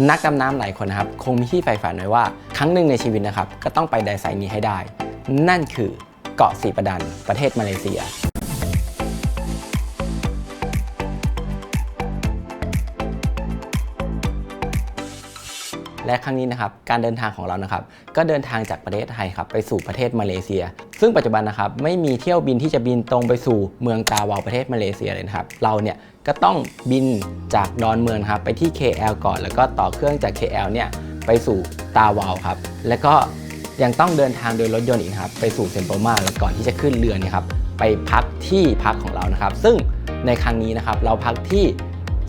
นักดำน้ำหลายคนนะครับคงมีที่ใฝ่ฝันไว้ว่าครั้งหนึ่งในชีวิตนะครับก็ต้องไปไดไซน์นี้ให้ได้นั่นคือเกาะสีประดันประเทศมาเลเซียและครั้งนี้นะครับการเดินทางของเรานะครับก็เดินทางจากประเทศไทยครับไปสู่ประเทศมาเลเซียซึ่งปัจจุบันนะครับไม่มีเที่ยวบินที่จะบินตรงไปสู่เมืองตาวาวประเทศมาเลเซียเลยนะครับเราเนี่ยก็ต้องบินจากดอนเมืองครับไปที่ KL ก่อนแล้วก็ต่อเครื่องจาก KL เนี่ยไปสู่ตาวาวครับแล้วก็ยังต้องเดินทางโดยรถยนต์อีกครับไปสู่เซนโตมาแล้วก่อนที่จะขึ้นเรือเนี่ยครับไปพักที่พักของเรานะครับซึ่งในครั้งนี้นะครับเราพักที่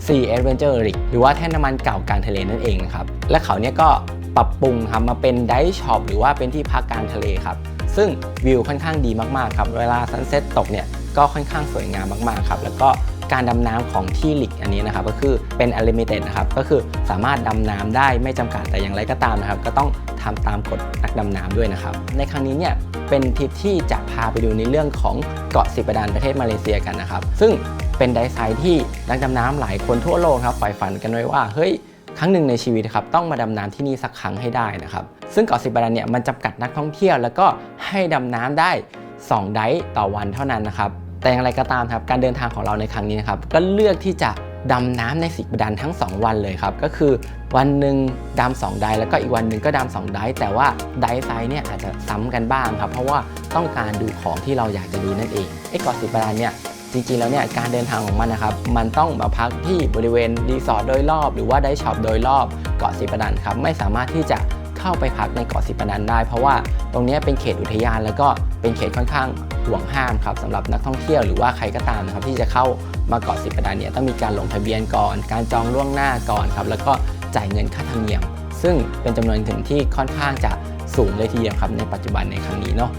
Sea Adventure Rig หรือว่าแท่นน้ำมันเก่ากลางทะเลนั่นเองนะครับและเขาเนี่ยก็ปรับปรุงครับมาเป็นไดฟ์ช็อปหรือว่าเป็นที่พักกลางทะเลครับซึ่งวิวค่อนข้างดีมากๆครับเวลาซันเซ็ตตกเนี่ยก็ค่อนข้างสวยงามมากๆครับแล้วก็การดำน้ำของที่ริกอันนี้นะครับก็คือเป็น Unlimited นะครับก็คือสามารถดำน้ำได้ไม่จำกัดแต่อย่างไรก็ตามนะครับก็ต้องทำตามกฎนักดำน้ำด้วยนะครับในครั้งนี้เนี่ยเป็นทริปที่จะพาไปดูในเรื่องของเกาะสีประดันประเทศมาเลเซียกันนะครับซึ่งเป็นไดไซน์ที่นักดำน้ำหลายคนทั่วโลกครับใฝ่ฝันกันไว้ว่าเฮ้ยครั้งหนึ่งในชีวิตครับต้องมาดำน้ำที่นี่สักครั้งให้ได้นะครับซึ่งเกาะสีประดันเนี่ยมันจำกัดนักท่องเที่ยวแล้วก็ให้ดำน้ำได้2ไดฟ์ต่อวันเท่านั้นนะครับแต่อย่างไรก็ตามครับการเดินทางของเราในครั้งนี้นะครับก็เลือกที่จะดำน้ำในสีประดันทั้ง2วันเลยครับก็คือวันหนึ่งดำ2ไดฟ์แล้วก็อีกวันหนึ่งก็ดำ2ไดฟ์แต่ว่าไดฟ์ไซส์เนี่ยอาจจะซ้ำกันบ้างครับเพราะว่าต้องการดูของที่เราอยากจะดูนั่นเองเกาะสีประดันเนี่ยจริงๆแล้วเนี่ยการเดินทางของมันนะครับมันต้องมาพักที่บริเวณรีสอร์ทโดยรอบหรือว่าไดฟ์ช็อปโดยรอบเกาะสีประดันครับไม่สามารถที่จะเข้าไปพักในเกาะสีประดันได้เพราะว่าตรงนี้เป็นเขตอุทยานแล้วก็เป็นเขตค่อนข้างห่วงห้ามครับสำหรับนักท่องเที่ยวหรือว่าใครก็ตามนะครับที่จะเข้ามาเกาะสีประดันเนี่ยต้องมีการลงทะเบียนก่อนการจองล่วงหน้าก่อนครับแล้วก็จ่ายเงินค่าธรรมเนียมซึ่งเป็นจำนวนเงินที่ค่อนข้างจะสูงเลยทีเดียวครับในปัจจุบันในครั้งนี้เนาะ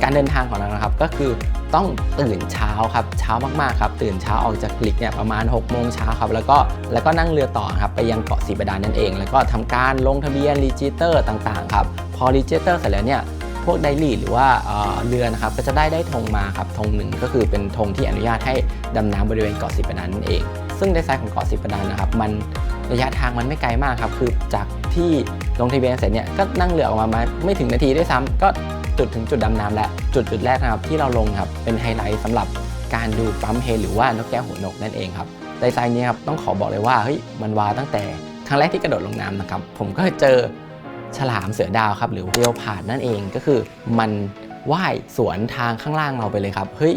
การเดินทางของเรานะครับก็คือต้องตื่นเช้าครับเช้ามากๆครับตื่นเช้าออกจากริกเนี่ยประมาณ6 โมงเช้าครับแล้วก็นั่งเรือต่อครับไปยังเกาะสีประดันนั่นเองแล้วก็ทำการลงทะเบียนรีจิสเตอร์ต่างๆครับพอรีจิสเตอร์เสร็จแล้วเนี่ยพวกไดรี่หรือว่าเรือนะครับก็จะได้ธงมาครับธงหนึ่งก็คือเป็นธงที่อนุญาตให้ดำน้ำบริเวณเกาะสีประดันนั่นเองซึ่งไดไซน์ของเกาะสีประดันนะครับมันระยะทางมันไม่ไกลมากครับคือจากที่ลงทะเบียนเสร็จเนี่ยก็นั่งเรือออกมาไม่ถึงนาทีด้วยซ้ำก็ถึงจุดดำน้ำและจุดแรกนะครับที่เราลงครับเป็นไฮไลท์สำหรับการดูปั๊มเฮดหรือว่านกแก้วหัวนกนั่นเองครับไดไซน์นี้ครับต้องขอบอกเลยว่าเฮ้ยมันว้าวตั้งแต่ครั้งแรกที่กระโดดลงน้ำนะครับผมก็เจอฉลามเสือดาวครับหรือเรียวผาดนั่นเองก็คือมันว่ายสวนทางข้างล่างเราไปเลยครับเฮ้ย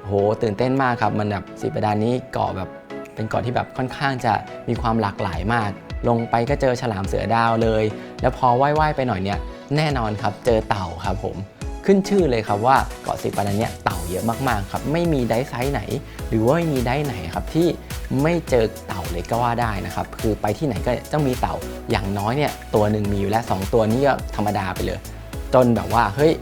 โหตื่นเต้นมากครับมันแบบสีประดันนี้เกาะแบบเป็นเกาะที่แบบค่อนข้างจะมีความหลากหลายมากลงไปก็เจอฉลามเสือดาวเลยแล้วพอว่ายไปหน่อยเนี่ยแน่นอนครับเจอเต่าครับผมขึ้นชื่อเลยครับว่าเกาะสีประดันเนี่ยเต่าเยอะมากๆครับไม่มีไดฟ์ไซส์ไหนหรือว่าไม่มีไดฟ์ไหนครับที่ไม่เจอเต่าเลยก็ว่าได้นะครับคือไปที่ไหนก็ต้องมีเต่าอย่างน้อยเนี่ยตัวหนึ่งมีอยู่แล้ว2ตัวนี้ก็ธรรมดาไปเลยจนแบบว่าเฮ้ย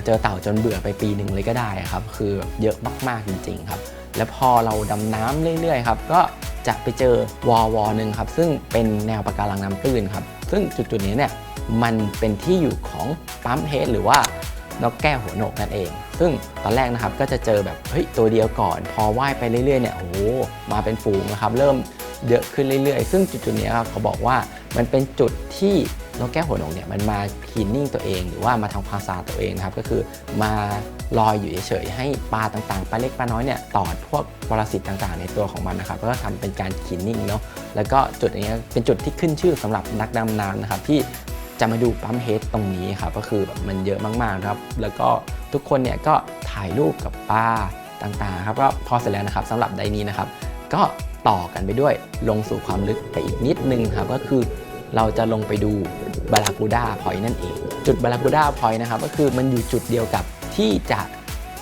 เจอเต่าจนเบื่อไปปีหนึ่งเลยก็ได้ครับคือเยอะมากๆจริงๆครับแล้วพอเราดำน้ำเรื่อยๆครับก็จะไปเจอวอหนึ่งครับซึ่งเป็นแนวปะการังน้ำตื้นครับซึ่งจุดนี้เนี่ยมันเป็นที่อยู่ของปั๊มเฮดหรือว่านกแก้วหัวโหนกนั่นเองซึ่งตอนแรกนะครับก็จะเจอแบบเฮ้ยตัวเดียวก่อนพอว่ายไปเรื่อยๆเนี่ยโอ้โหมาเป็นฝูงนะครับเริ่มเยอะขึ้นเรื่อยๆซึ่งจุดนี้ครับเขาบอกว่ามันเป็นจุดที่นกแก้วหัวโหนกเนี่ยมันมาคลีนนิ่งตัวเองหรือว่ามาทำความสะอาดตัวเองนะครับก็คือมาลอยอยู่เฉยๆให้ปลาต่างๆปลาเล็กปลาน้อยเนี่ยตอดพวกปรสิตต่างๆในตัวของมันนะครับก็ทำเป็นการคลีนนิ่งเนาะแล้วก็จุดนี้เป็นจุดที่ขึ้นชื่อสำหรับนักดำน้ำนะครับที่จะมาดูปั๊มเฮดตรงนี้ครับก็คือแบบมันเยอะมากๆครับแล้วก็ทุกคนเนี่ยก็ถ่ายรูปกับปลาต่างๆครับก็พอเสร็จแล้วนะครับสำหรับไดนี้นะครับก็ต่อกันไปด้วยลงสู่ความลึกไปอีกนิดนึงครับก็คือเราจะลงไปดูบารากูด้าพอยต์นั่นเองจุดบารากูด้าพอยต์นะครับก็คือมันอยู่จุดเดียวกับที่จะ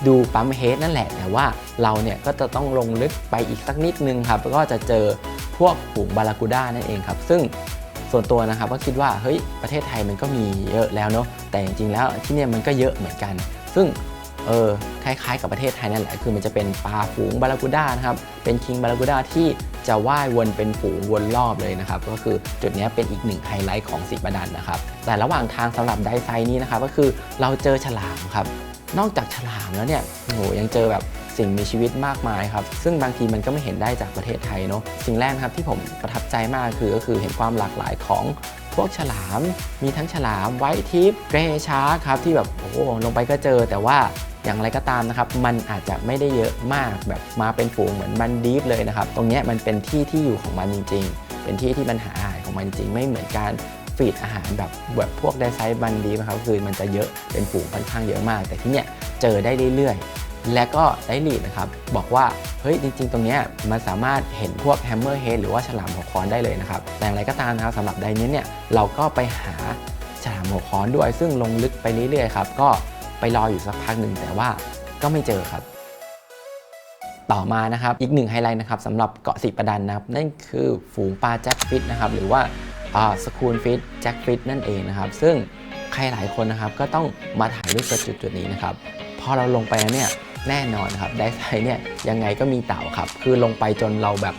ดูปั๊มเฮดนั่นแหละแต่ว่าเราเนี่ยก็จะต้องลงลึกไปอีกสักนิดนึงครับแล้วก็จะเจอพวกฝูงบารากูด้านั่นเองครับซึ่งส่วนตัวนะครับก็คิดว่าเฮ้ยประเทศไทยมันก็มีเยอะแล้วเนาะแต่จริงๆแล้วที่นี่มันก็เยอะเหมือนกันซึ่งคล้ายๆกับประเทศไทยนั่นแหละคือมันจะเป็นปลาฝูงบารากูด้านะครับเป็นคิงบารากูด้าที่จะว่ายวนเป็นฝูงวนรอบเลยนะครับก็คือจุดนี้เป็นอีกหนึ่งไฮไลท์ของสีประดันนะครับแต่ระหว่างทางสำหรับไดไซน์นี้นะครับก็คือเราเจอฉลามครับนอกจากฉลามแล้วเนี่ยโอ้โหยังเจอแบบ สิ่งมีชีวิตมากมายครับซึ่งบางทีมันก็ไม่เห็นได้จากประเทศไทยเนาะสิ่งแรกครับที่ผมประทับใจมากก็คือเห็นความหลากหลายของพวกฉลามมีทั้งฉลามไวท์ทิปเกรย์ชาร์คครับที่แบบโอ้โหลงไปก็เจอแต่ว่าอย่างไรก็ตามนะครับมันอาจจะไม่ได้เยอะมากแบบมาเป็นฝูงเหมือนมันดีฟเลยนะครับตรงนี้มันเป็นที่ที่อยู่ของมันจริงๆเป็นที่ที่มันหาอาหารของมันจริงไม่เหมือนการฟีดอาหารแบบพวกไดไซส์มันดีนะครับคือมันจะเยอะเป็นฝูงค่อนข้างเยอะมากแต่ที่เนี้ยเจอได้เรื่อยๆและก็ได้ลีดนะครับบอกว่าเฮ้ยจริงๆตรงนี้มันสามารถเห็นพวกแฮมเมอร์เฮดหรือว่าฉลามหัวค้อนได้เลยนะครับแต่อย่างไรก็ตามนะครับสำหรับไดนี้เนี่ยเราก็ไปหาฉลามหัวค้อนด้วยซึ่งลงลึกไปเรื่อยๆครับก็ไปรออยู่สักพักหนึ่งแต่ว่าก็ไม่เจอครับต่อมานะครับอีกหนึ่งไฮไลท์นะครับสำหรับเกาะสีประดันนะครับนั่นคือฝูงปลาแจ็คฟิชนะครับหรือว่าสคูนฟิชแจ็คฟิชนั่นเองนะครับซึ่งใครหลายคนนะครับก็ต้องมาถ่ายรูปจุดนี้นะครับพอเราลงไปแล้วเนี่ยแน่นอนครับได้ไซเนี่ยยังไงก็มีเต่าครับคือลงไปจนเราแบบ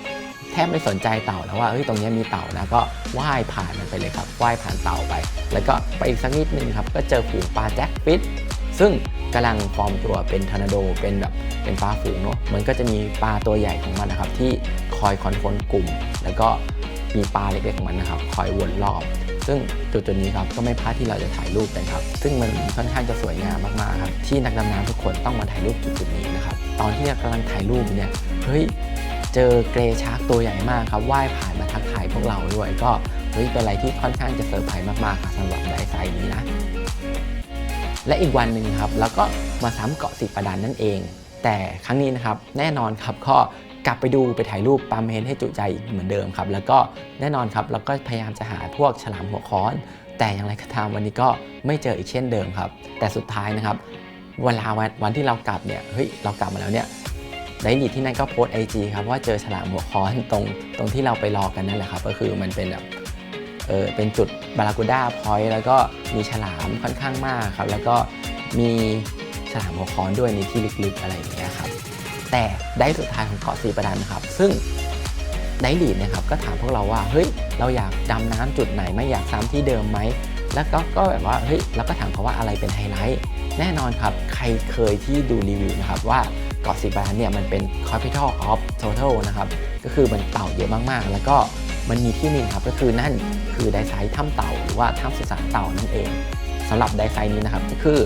แทบไม่สนใจเต่าแล้วว่าเฮ้ยตรงนี้มีเต่านะก็ว่ายผ่านมันไปเลยครับว่ายผ่านเต่าไปแล้วก็ไปอีกสักนิดนึงครับก็เจอฝูงปลาแจ็คฟิชซึ่งกำลังฟอร์มตัวเป็นทอร์นาโดเป็นแบบเป็นปลาฝูงเนาะมันก็จะมีปลาตัวใหญ่ของมันนะครับที่คอยคอนโทรลกลุ่มแล้วก็มีปลาเล็กๆของมันนะครับคอยวนรอบซึ่งจุดนี้ครับก็ไม่พลาดที่เราจะถ่ายรูปเลยครับซึ่งมันค่อนข้างจะสวยงามมากๆครับที่นักดำน้ำทุกคนต้องมาถ่ายรูปจุดนี้นะครับตอนที่กำลังถ่ายรูปเนี่ยเฮ้ยเจอเกรย์ชาร์กตัวใหญ่มากครับว่ายผ่านมาทักทายพวกเราด้วยก็เฮ้ยเป็นอะไรที่ค่อนข้างจะเซอร์ไพรส์มากๆครับสำหรับไดไซน์นี้นะและอีกวันหนึ่งครับแล้วก็มาซ้ำเกาะสีประดันนั่นเองแต่ครั้งนี้นะครับแน่นอนครับก็กลับไปดูไปถ่ายรูปปลาเมนให้จุใจเหมือนเดิมครับแล้วก็แน่นอนครับเราก็พยายามจะหาพวกฉลามหัวค้อนแต่อย่างไรก็ตามวันนี้ก็ไม่เจออีกเช่นเดิมครับแต่สุดท้ายนะครับวันที่เรากลับเนี่ยเฮ้ยเรากลับมาแล้วเนี่ยไดลีดที่นั่นก็โพสต์ IG ครับว่าเจอฉลามหัวค้อนตรงที่เราไปรอกันนั่นแหละครับก็คือมันเป็นแบบเป็นจุดบารากูด้าพอยต์แล้วก็มีฉลามค่อนข้างมากครับแล้วก็มีฉลามหัวค้อนด้วยในที่ลึกๆอะไรอย่างเงี้ยครับแต่ได้สุดท้ายของเกาะสีประดันนะครับซึ่งไดลีดนะครับก็ถามพวกเราว่าเฮ้ยเราอยากดำน้ำจุดไหนไม่อยากซ้ำที่เดิมไหมแล้วก็แบบว่าเฮ้ยแล้วก็ถามเขาว่าอะไรเป็นไฮไลท์แน่นอนครับใครเคยที่ดูรีวิวนะครับว่าเกาะสีประดันเนี่ยมันเป็น capital of total นะครับก็คือมันเต่าเยอะมากๆแล้วก็มันมีที่หนึ่งครับก็คือนั่นคือไดไซน์ถ้ำเต่าหรือว่าถ้ำสุสานเต่านั่นเองสำหรับไดไซน์นี้นะครับก็คือ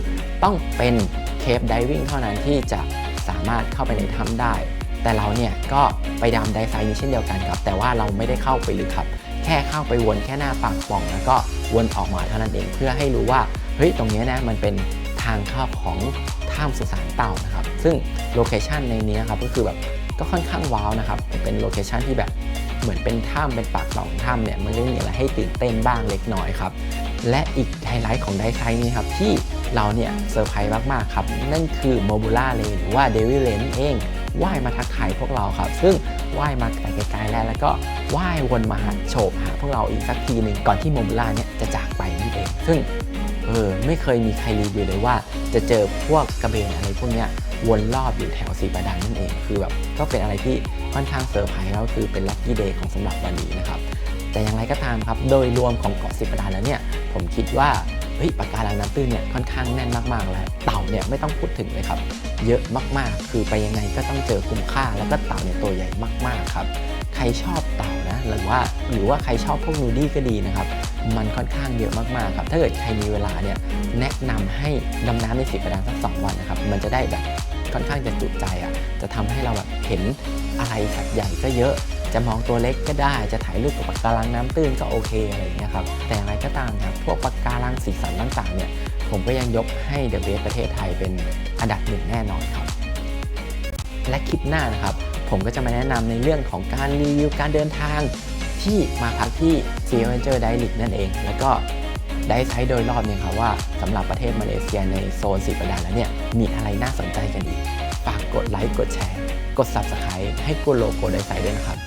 ต้องเป็นเคปไดวิ่งเท่านั้นที่จะสามารถเข้าไปในถ้ำได้แต่เราเนี่ยก็ไปดำไดไซน์นี้เช่นเดียวกันครับแต่ว่าเราไม่ได้เข้าไปลึกครับแค่เข้าไปวนแค่หน้าปากปล่องแล้วก็วนออกมาเท่านั้นเองเพื่อให้รู้ว่าเฮ้ยตรงนี้นะมันเป็นทางเข้าของถ้ำสุสานเต่านะครับซึ่งโลเคชันในนี้ครับก็คือแบบก็ค่อนข้างว้าวนะครับเป็นโลเคชันที่แบบเหมือนเป็นถ้ำเป็นปากปล่องถ้ำเนี่ยมันก็มีอะไรให้ตื่นเต้นบ้างเล็กน้อยครับและอีกไฮไลท์ของไดไซน์นี้ครับที่เราเนี่ยเซอร์ไพรส์มากๆครับนั่นคือโมบูล่าเลนหรือว่าเดวิลเลนเองว่ายมาทักทายพวกเราครับซึ่งว่ายมาแต่ไกลๆแล้วก็ว่ายวนมาโฉบหาพวกเราอีกสักทีหนึ่งก่อนที่โมบูล่าเนี่ยจะจากไปนั่นเองซึ่งไม่เคยมีใครรีวิวเลยว่าจะเจอพวกกระเบนอะไรพวกเนี้ยวนรอบอยู่แถวสีประดันนั่นเองคือแบบก็เป็นอะไรที่ค่อนข้างเซอร์ไพรส์แล้วคือเป็นลัคกี้เดย์ของสำหรับวันนี้นะครับแต่อย่างไรก็ตามครับโดยรวมของเกาะสีประดันแล้วเนี่ยผมคิดว่าปะการังน้ำตื้นเนี่ยค่อนข้างแน่นมากๆแล้วเต่าเนี่ยไม่ต้องพูดถึงเลยครับเยอะมากๆคือไปยังไงก็ต้องเจอคุ้มค่าแล้วก็เต่าเนี่ยตัวใหญ่มากๆครับใครชอบเต่านะหรือว่าใครชอบพวกนูดี้ก็ดีนะครับมันค่อนข้างเยอะมากๆครับถ้าเกิดใครมีเวลาเนี่ยแนะนำให้ดำน้ำในสีประดันสัก2 วันนะครับมันจะได้แบบค่อนข้างจะจุใจจะทำให้เราแบบเห็นอะไรสัตว์ใหญ่ก็เยอะจะมองตัวเล็กก็ได้จะถ่ายรูปกับปะการังน้ำตื้นก็โอเคอะไรอย่างเงี้ยครับแต่อย่างไรก็ตามครับพวกปะการังสีสันต่างๆเนี่ยผมก็ยังยกให้เดอะเบสประเทศไทยเป็นอันดับ1แน่นอนครับและคลิปหน้านะครับผมก็จะมาแนะนำในเรื่องของการรีวิวการเดินทางที่มาพักที่ Sea Adventure Daily นั่นเองแล้วก็ได้ใช้โดยรอบเนี่ยครับว่าสำหรับประเทศมาเลเซียในโซนสีประดันแล้วเนี่ยมีอะไรน่าสนใจกันอีกฝากกดไลค์กดแชร์กด Subscribe ให้กูโลโก้ได้ใส่ด้วยนะครับ